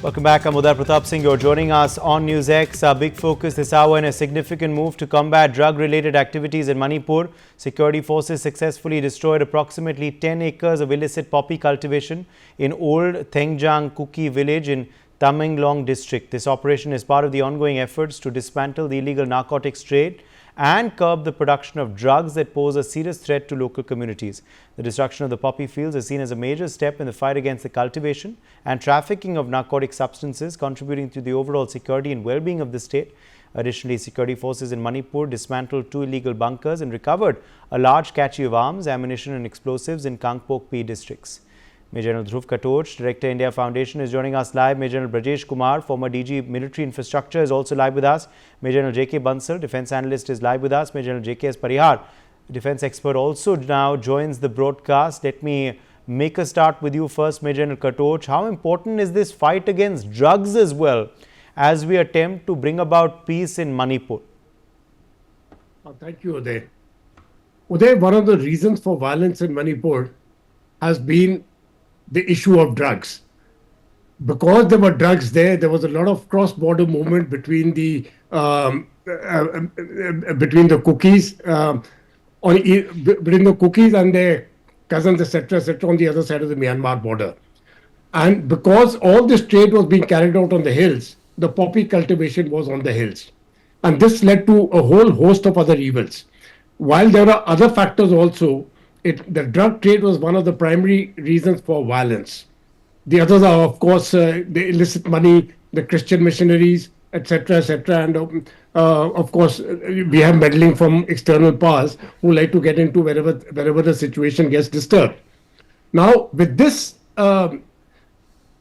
Welcome back. I'm Udar Pratap Singh. You're joining us on NewsX. Our big focus this hour in a significant move to combat drug-related activities in Manipur. Security forces successfully destroyed approximately 10 acres of illicit poppy cultivation in Old Thengjang Kuki Village in Tamenglong district. This operation is part of the ongoing efforts to dismantle the illegal narcotics trade and curb the production of drugs that pose a serious threat to local communities. The destruction of the poppy fields is seen as a major step in the fight against the cultivation and trafficking of narcotic substances, contributing to the overall security and well-being of the state. Additionally, security forces in Manipur dismantled 2 illegal bunkers and recovered a large cache of arms, ammunition and explosives in Kangpokpi districts. Major General Dhruv Katoch, Director India Foundation, is joining us live. Major General Brajesh Kumar, former DG Military Infrastructure, is also live with us. Major General J.K. Bansal, Defence Analyst, is live with us. Major General J.K.S. Parihar, Defence Expert, also now joins the broadcast. Let me make a start with you first, Major General Katoch. How important is this fight against drugs as well as we attempt to bring about peace in Manipur? Thank you, Uday. Uday, one of the reasons for violence in Manipur has been the issue of drugs. Because there were drugs there was a lot of cross-border movement between the cookies, between the cookies and their cousins, etc., on the other side of the Myanmar border. And because all this trade was being carried out on the hills, the poppy cultivation was on the hills. And this led to a whole host of other evils. While there are other factors also, the drug trade was one of the primary reasons for violence. The others are, of course, the illicit money, the Christian missionaries, etc., and of course, we have meddling from external powers who like to get into wherever the situation gets disturbed. Now, with this, over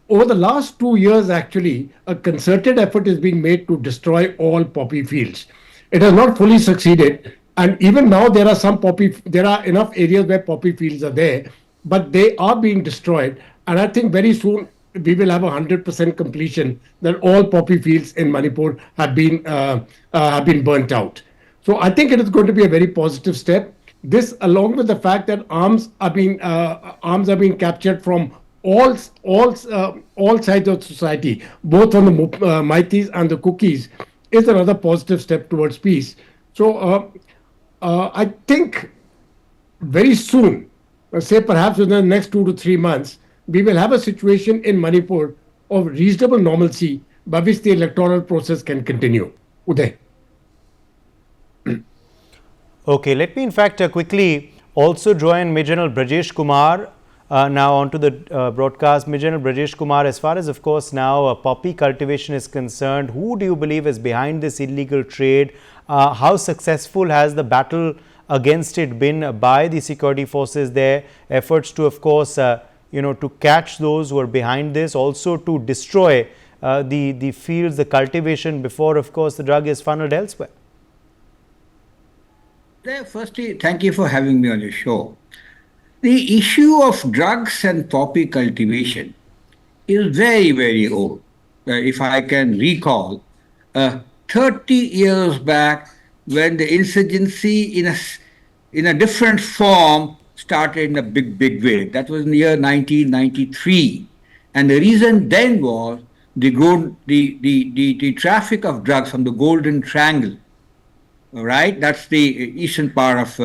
the last 2 years, actually, a concerted effort is being made to destroy all poppy fields. It has not fully succeeded. And even now, there are enough areas where poppy fields are there, but they are being destroyed. And I think very soon we will have 100% completion that all poppy fields in Manipur have been burnt out. So I think it is going to be a very positive step. This, along with the fact that arms are being captured from all sides of society, both from the Maitis and the Kukis, is another positive step towards peace. So I think very soon, say perhaps within the next 2 to 3 months, we will have a situation in Manipur of reasonable normalcy by which the electoral process can continue. Uday. Okay, let me in fact quickly also join Major General Brajesh Kumar now onto the broadcast. Major General Brajesh Kumar, as far as of course now poppy cultivation is concerned, who do you believe is behind this illegal trade? How successful has the battle against it been by the security forces there? Efforts to, of course, to catch those who are behind this, also to destroy the fields, the cultivation before, of course, the drug is funneled elsewhere. Firstly, thank you for having me on your show. The issue of drugs and poppy cultivation is very, very old. If I can recall, 30 years back, when the insurgency in a different form started in a big way. That was in the year 1993. And the reason then was the traffic of drugs from the Golden Triangle, all right? That's the eastern part of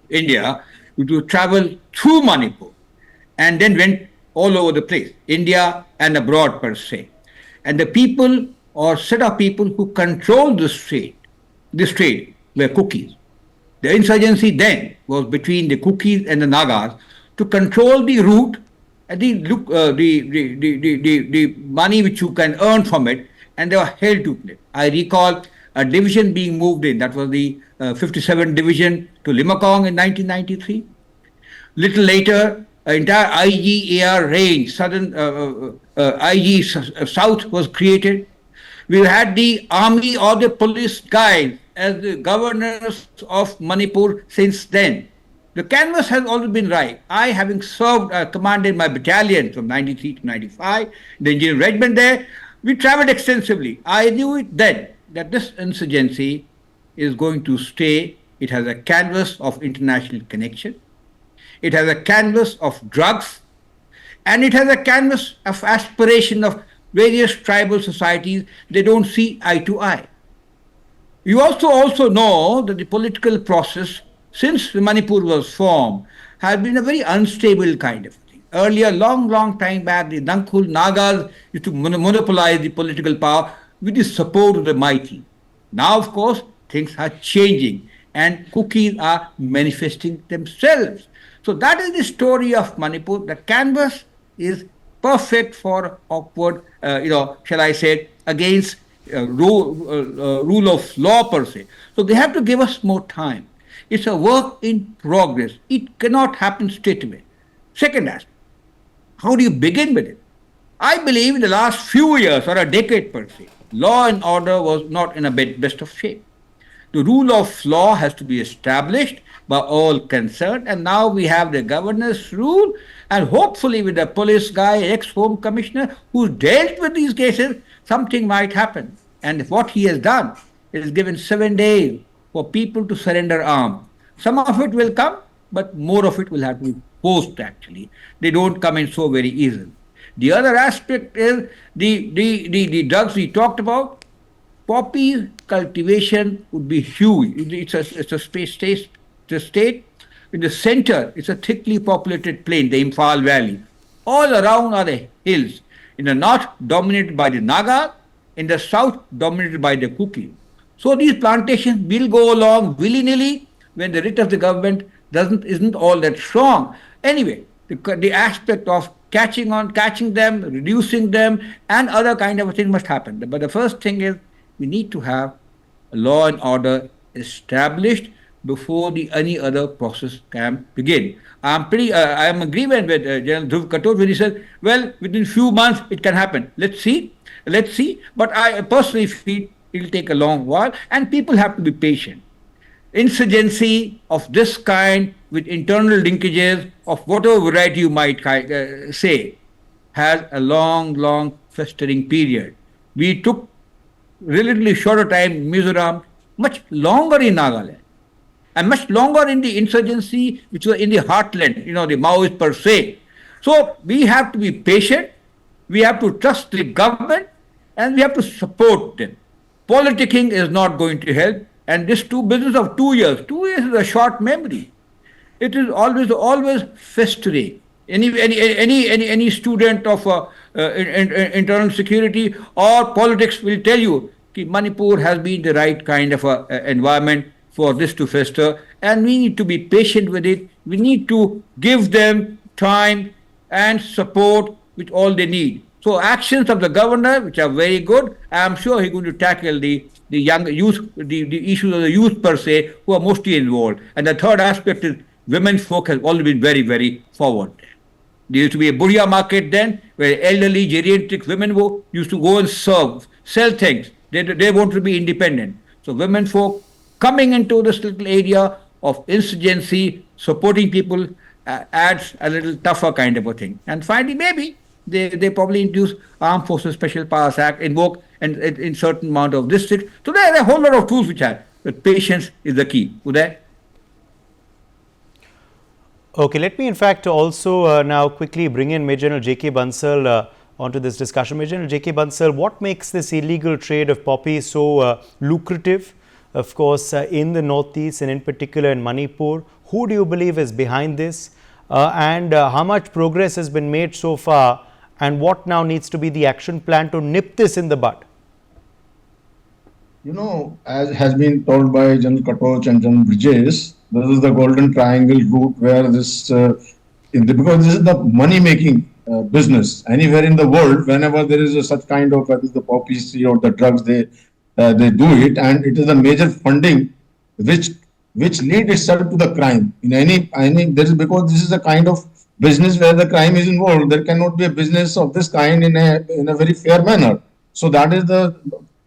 India. It would travel through Manipur and then went all over the place, India and abroad per se. And the people or set of people who controlled this trade were Kukis. The insurgency then was between the Kukis and the Nagas to control the route and the money which you can earn from it, and they were held to it. I recall a division being moved in, that was the 57 division to Limakong in 1993. Little later, entire IGAR range, southern IG South was created. We had the army or the police guys as the governors of Manipur since then. The canvas has always been right. I, having served, commanded my battalion from 93 to 95, the engineering regiment there, we traveled extensively. I knew it then that this insurgency is going to stay. It has a canvas of international connection. It has a canvas of drugs. And it has a canvas of aspiration of various tribal societies, they don't see eye to eye. You also know that the political process since Manipur was formed has been a very unstable kind of thing. Earlier, long time back, the Dankhul Nagas used to monopolize the political power with the support of the mighty. Now, of course, things are changing and cookies are manifesting themselves. So that is the story of Manipur. The canvas is perfect for awkward, shall I say, against rule of law per se. So they have to give us more time. It's a work in progress. It cannot happen straight away. Second aspect, how do you begin with it? I believe in the last few years or a decade per se, law and order was not in a best of shape. The rule of law has to be established by all concerned, and now we have the governor's rule, and hopefully with the police guy, ex-home commissioner, who dealt with these cases, something might happen. And what he has done is given 7 days for people to surrender arms. Some of it will come, but more of it will have to be forced actually. They don't come in so very easily. The other aspect is the drugs we talked about. Poppy cultivation would be huge. It's a state. In the center, it's a thickly populated plain, the Imphal Valley. All around are the hills. In the north, dominated by the Naga. In the south, dominated by the Kuki. So these plantations will go along willy-nilly when the writ of the government isn't all that strong. Anyway, the aspect of catching them, reducing them, and other kind of things must happen. But the first thing is we need to have law and order established before any other process can begin. I am in agreement with General Dhruv Katot when he said, well, within few months it can happen. Let's see. But I personally feel it will take a long while, and people have to be patient. Insurgency of this kind with internal linkages of whatever variety you might say has a long festering period. We took relatively shorter time in Mizoram, much longer in Nagaland, and much longer in the insurgency which was in the heartland, the Maoists per se. So we have to be patient, we have to trust the government, and we have to support them. Politicking is not going to help, and this business of 2 years is a short memory. It is always festering. Any student of internal security or politics will tell you that Manipur has been the right kind of environment for this to fester, and we need to be patient with it. We need to give them time and support with all they need. So actions of the governor, which are very good, I am sure he's going to tackle the young youth, the issues of the youth per se, who are mostly involved. And the third aspect is women folk have always been very, very forward. There used to be a Buria market then, where elderly geriatric women used to go and sell things. They want to be independent. So women folk coming into this little area of insurgency, supporting people, adds a little tougher kind of a thing. And finally, maybe they probably introduce Armed Forces Special Powers Act, invoke and in certain amount of districts. So there are a whole lot of tools which have, but patience is the key. Uday? Okay, let me in fact also now quickly bring in Major General J.K. Bansal onto this discussion. Major General J.K. Bansal, what makes this illegal trade of poppy so lucrative, of course, in the northeast and in particular in Manipur? Who do you believe is behind this, and how much progress has been made so far, and what now needs to be the action plan to nip this in the bud? As has been told by General Katoch and General Brijesh, this is the golden triangle route where this, because this is the money-making business. Anywhere in the world, whenever there is such kind of, whether the poppy seed or the drugs, they do it, and it is a major funding which lead itself to the crime. Because this is a kind of business where the crime is involved. There cannot be a business of this kind in a very fair manner. So that is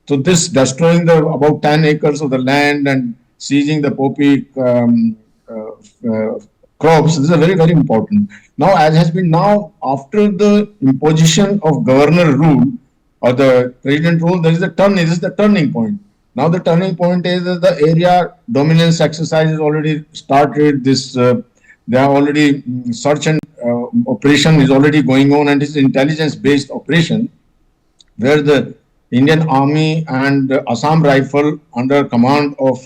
this destroying about 10 acres of the land and seizing the poppy crops. This is very, very important. Now, as has been after the imposition of governor rule or the president rule, this is the turning point. Now the turning point is that the area dominance exercise is already started. They are already search and operation is already going on, and it's intelligence-based operation. where the Indian Army and Assam Rifle under command of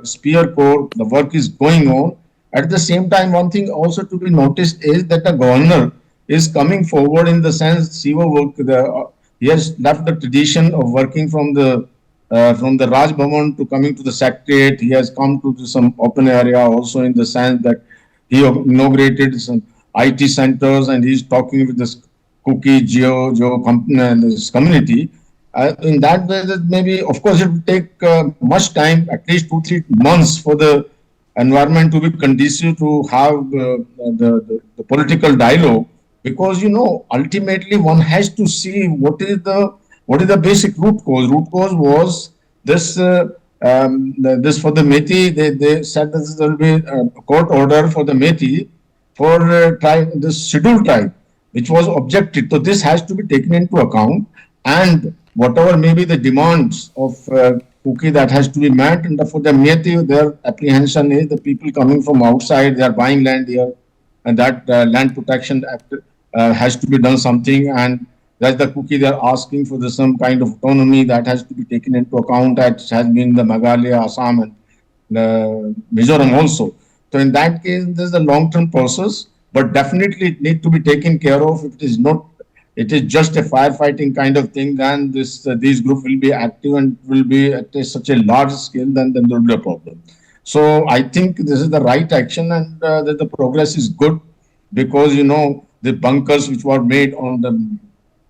Spear Corps, the work is going on. At the same time, one thing also to be noticed is that the governor is coming forward in the sense he has left the tradition of working from the Raj Bhavan to coming to the secretariat. He has come to some open area also in the sense that he inaugurated some IT centers and he's talking with this Kuki Geo company and this community. In that way, that maybe, of course, it will take much time, at least 2-3 months for the environment to be conducive to have the political dialogue, because ultimately one has to see what is the basic root cause. Root cause was this this for the Methi. They said that there will be a court order for the Methi for this scheduled tribe, which was objected. So this has to be taken into account, and whatever may be the demands of Kuki, that has to be met. And for the Methi, their apprehension is the people coming from outside, they are buying land here, and that Land Protection Act has to be done something, and that's the Kuki, they are asking for some kind of autonomy that has to be taken into account. That has been the Meghalaya, Assam, and Mizoram also. So in that case, there's a long-term process, but definitely it needs to be taken care of. If it is just a firefighting kind of thing, then these groups will be active and will be at such a large scale, then there will be a problem. So I think this is the right action, and that the progress is good, because the bunkers which were made on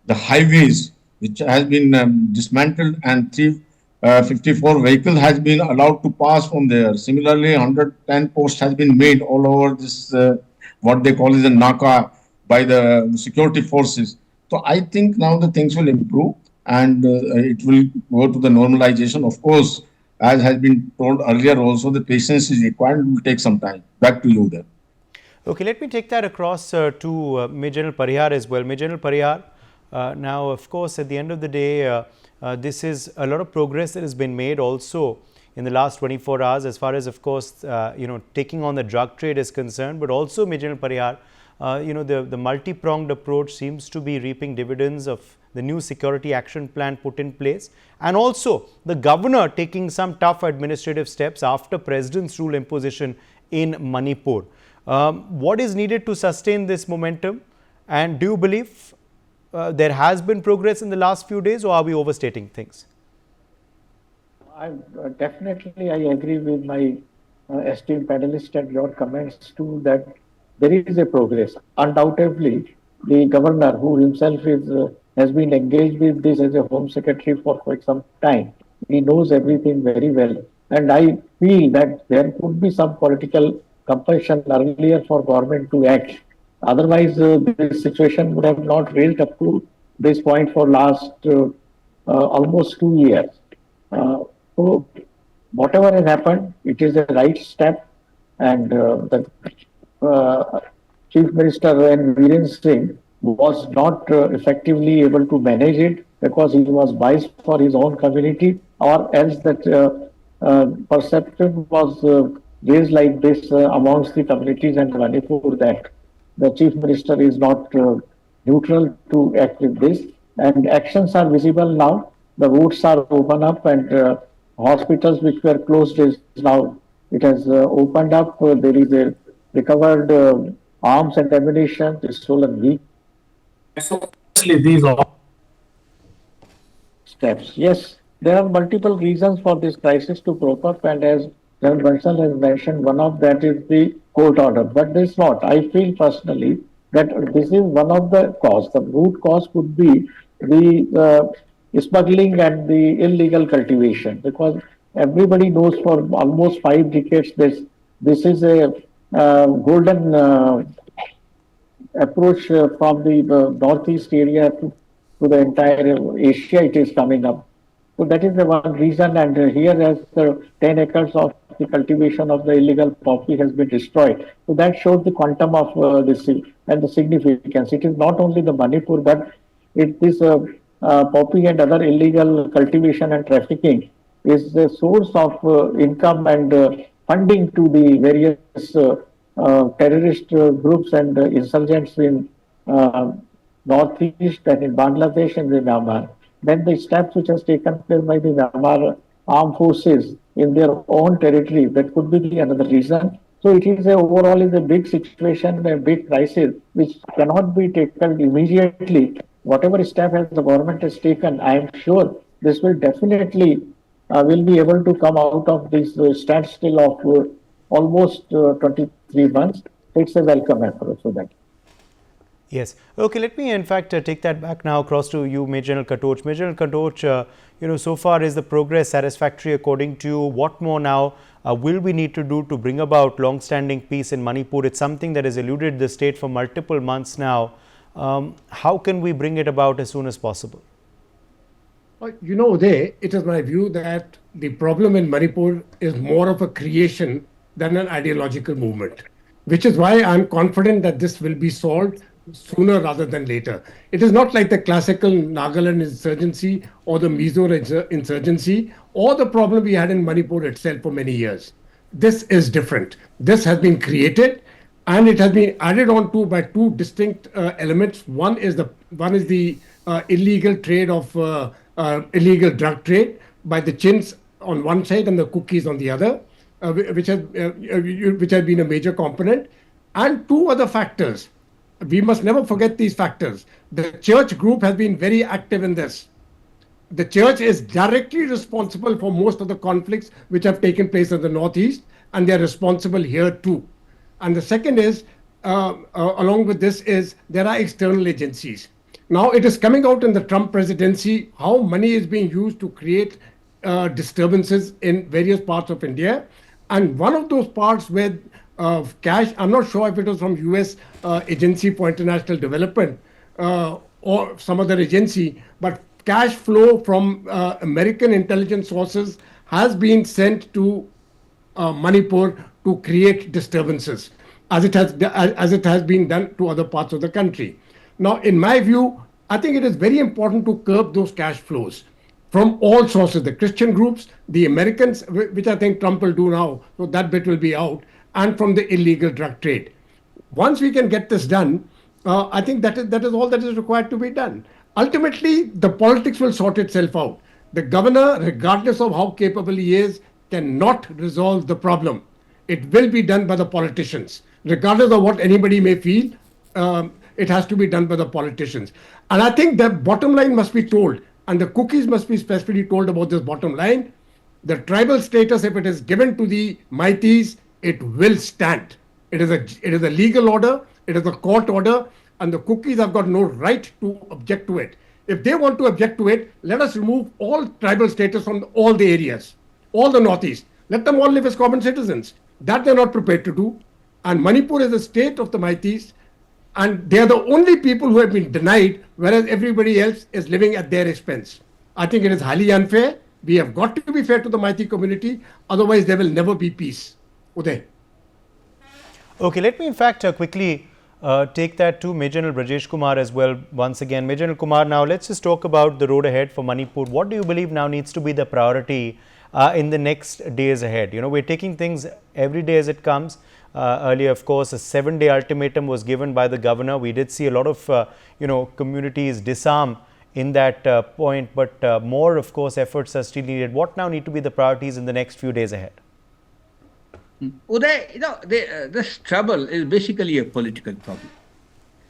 the highways, which has been dismantled, and 354 vehicles has been allowed to pass from there. Similarly, 110 posts has been made all over this, what they call is the Naka, by the security forces. So I think now the things will improve, and it will go to the normalization. Of course, as has been told earlier also, the patience is required. It will take some time. Back to you there. Okay, let me take that across to Major General Parihar as well. Major General Parihar, now, of course, at the end of the day, this is a lot of progress that has been made also in the last 24 hours as far as, of course, taking on the drug trade is concerned. But also, Major General Parihar, the multi-pronged approach seems to be reaping dividends of the new security action plan put in place, and also the governor taking some tough administrative steps after President's rule imposition in Manipur. What is needed to sustain this momentum, and do you believe there has been progress in the last few days, or are we overstating things? Definitely, I agree with my esteemed panelist and your comments too, that there is a progress. Undoubtedly, the governor, who himself has been engaged with this as a Home Secretary for quite some time, he knows everything very well. And I feel that there could be some political compulsion earlier for government to act. Otherwise, this situation would have not raised up to this point for last almost 2 years. So, whatever has happened, it is a right step, and the Chief Minister N. Viren Singh was not effectively able to manage it because he was biased for his own community, or else that perception was raised like this amongst the communities and Manipur, that the Chief Minister is not neutral to act with this. And actions are visible now. The roads are open up, and hospitals which were closed is now, it has opened up. There is a recovered arms and ammunition, the stolen vehicles. So these are steps. Yes, there are multiple reasons for this crisis to crop up, and as General Bansal has mentioned, one of that is the court order. But this is not. I feel personally that this is one of the cause. The root cause could be the smuggling and the illegal cultivation, because everybody knows for almost 5 decades this is a golden approach from the northeast area to the entire Asia. It is coming up. So that is the one reason, and here as the 10 acres of the cultivation of the illegal poppy has been destroyed. So that shows the quantum of this and the significance. It is not only the Manipur, but this poppy and other illegal cultivation and trafficking is the source of income and funding to the various terrorist groups and insurgents in northeast and in Bangladesh and in Myanmar. then the steps which has taken place by the Myanmar armed forces in their own territory, that could be the another reason. So it is a overall is a big situation, a big crisis, which cannot be taken immediately. Whatever step has the government has taken, I am sure this will definitely will be able to come out of this standstill of almost 23 months. It's a welcome approach for that. Yes. Okay, let me in fact take that back now across to you, Major General Katoch. Major General Katoch, so far is the progress satisfactory according to you? What more now will we need to do to bring about long-standing peace in Manipur? It's something that has eluded the state for multiple months now. How can we bring it about as soon as possible? Uday, it is my view that the problem in Manipur is more of a creation than an ideological movement, which is why I'm confident that this will be solved sooner rather than later. It is not like the classical Nagaland insurgency or the Mizo insurgency or the problem we had in Manipur itself for many years. This is different. This has been created and it has been added on to by two distinct elements. One is the illegal trade of illegal drug trade by the Chins on one side and the Kukis on the other, which has been a major component, and two other factors. We must never forget these factors. The church group has been very active in this. The church is directly responsible for most of the conflicts which have taken place in the Northeast, and they are responsible here too. And the second is, along with this, is there are external agencies. Now it is coming out in the Trump presidency how money is being used to create disturbances in various parts of India. And one of those parts where cash, I'm not sure if it was from US Agency for International Development or some other agency, but cash flow from American intelligence sources has been sent to Manipur to create disturbances, as it has been done to other parts of the country. Now, in my view, I think it is very important to curb those cash flows from all sources, the Christian groups, the Americans, which I think Trump will do now, so that bit will be out, and from the illegal drug trade. Once we can get this done, I think that is all that is required to be done. Ultimately, the politics will sort itself out. The governor, regardless of how capable he is, cannot resolve the problem. It will be done by the politicians. Regardless of what anybody may feel, it has to be done by the politicians. And I think the bottom line must be told, and the cookies must be specifically told about this bottom line. The tribal status, if it is given to the Maitis, it will stand. It is a legal order, it is a court order, and the cookies have got no right to object to it. If they want to object to it, let us remove all tribal status from all the areas, all the Northeast. Let them all live as common citizens. That they're not prepared to do. And Manipur is a state of the Maitis, and they are the only people who have been denied, whereas everybody else is living at their expense. I think it is highly unfair. We have got to be fair to the Maiti community, otherwise there will never be peace. Uday. Okay, let me in fact quickly take that to Major General Brajesh Kumar as well once again. Major General Kumar, now let's just talk about the road ahead for Manipur. What do you believe now needs to be the priority in the next days ahead? We're taking things every day as it comes. Earlier, of course, a 7-day ultimatum was given by the governor. We did see a lot of, communities disarm in that point, but more, of course, efforts are still needed. What now need to be the priorities in the next few days ahead? Uday, this trouble is basically a political problem.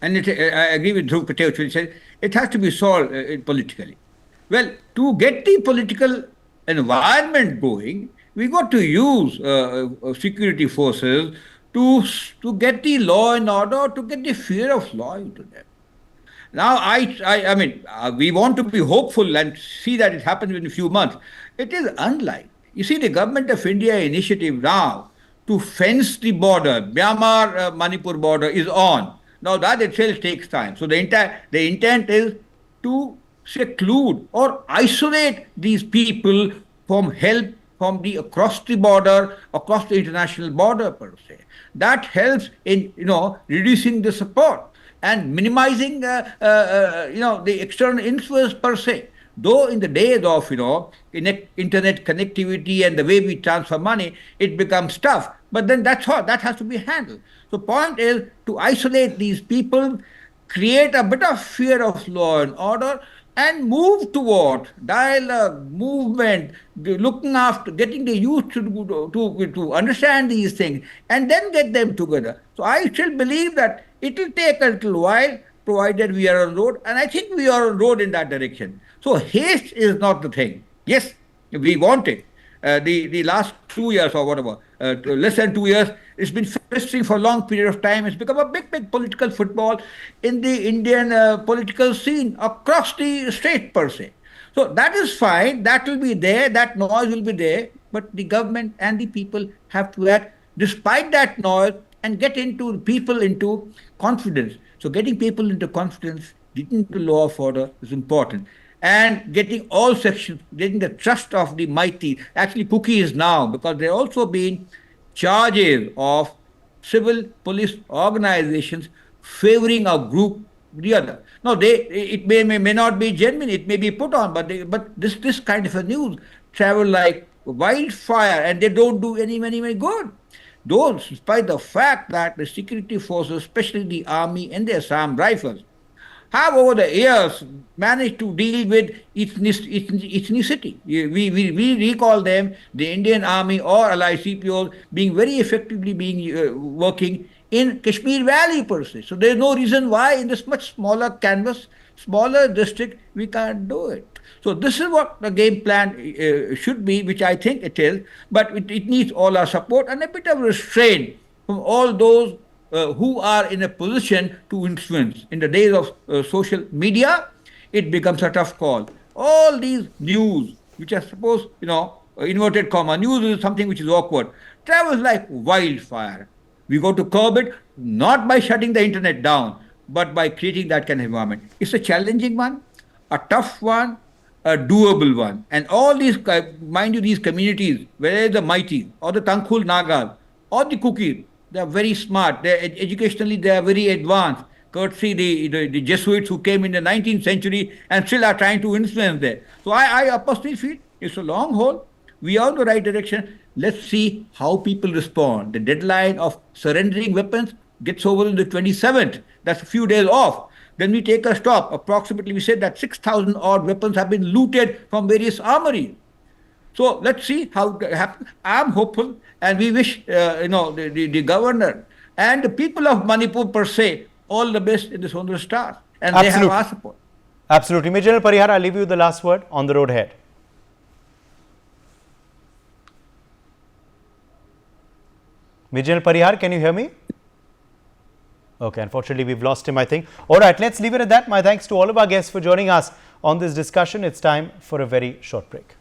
And I agree with Dhruv Patel, who said it has to be solved politically. Well, to get the political environment going, we got to use security forces to get the law and order, to get the fear of law into them. Now, I mean, we want to be hopeful and see that it happens in a few months. It is unlikely. You see, the Government of India initiative now to fence the border, Myanmar-Manipur border is on. Now, that itself takes time. So, the intent is to seclude or isolate these people from help from across the border, across the international border per se. That helps in reducing the support and minimizing the external influence per se. Though in the days of internet connectivity and the way we transfer money, it becomes tough. But then that has to be handled. So point is to isolate these people, create a bit of fear of law and order, and move toward dialogue, movement, looking after, getting the youth to understand these things, and then get them together. So I still believe that it will take a little while, provided we are on road, and I think we are on road in that direction. So haste is not the thing. Yes, we want it. The last 2 years or whatever, less than 2 years, it's been festering for a long period of time. It's become a big political football in the Indian political scene across the state per se. So that is fine. That will be there. That noise will be there. But the government and the people have to act despite that noise and get into people into confidence. So getting people into confidence, getting into law of order is important. And getting all sections, getting the trust of the mighty. Actually, Kuki is now, because there are also been charges of civil police organizations favoring a group the other. No, it may not be genuine, it may be put on, but this kind of a news travel like wildfire, and they don't do any good. Those, despite the fact that the security forces, especially the army and the Assam rifles, have over the years managed to deal with ethnicity. We recall them, the Indian Army or allied CPOs, being very effectively working in Kashmir Valley per se. So there is no reason why in this much smaller canvas, smaller district, we can't do it. So this is what the game plan should be, which I think it is, but it needs all our support and a bit of restraint from all those who are in a position to influence. In the days of social media, it becomes a tough call. All these news, which are supposed, inverted comma, news is something which is awkward, travels like wildfire. We got to curb it, not by shutting the internet down, but by creating that kind of environment. It's a challenging one, a tough one, a doable one. And all these, mind you, these communities, whether the mighty or the Tangkhul Nagas or the Kukis, they are very smart. Educationally, they are very advanced. Courtesy the Jesuits who came in the 19th century and still are trying to influence there. So I personally feel it's a long haul. We are in the right direction. Let's see how people respond. The deadline of surrendering weapons gets over on the 27th. That's a few days off. Then we take a stop. Approximately, we said that 6,000 odd weapons have been looted from various armories. So let's see how it happens. I'm hopeful, and we wish the governor and the people of Manipur per se all the best in this wondrous task, and they have our support. Absolutely. Major General Parihar, I'll leave you the last word on the road ahead. Major General Parihar, can you hear me? Okay, unfortunately, we've lost him, I think. All right, let's leave it at that. My thanks to all of our guests for joining us on this discussion. It's time for a very short break.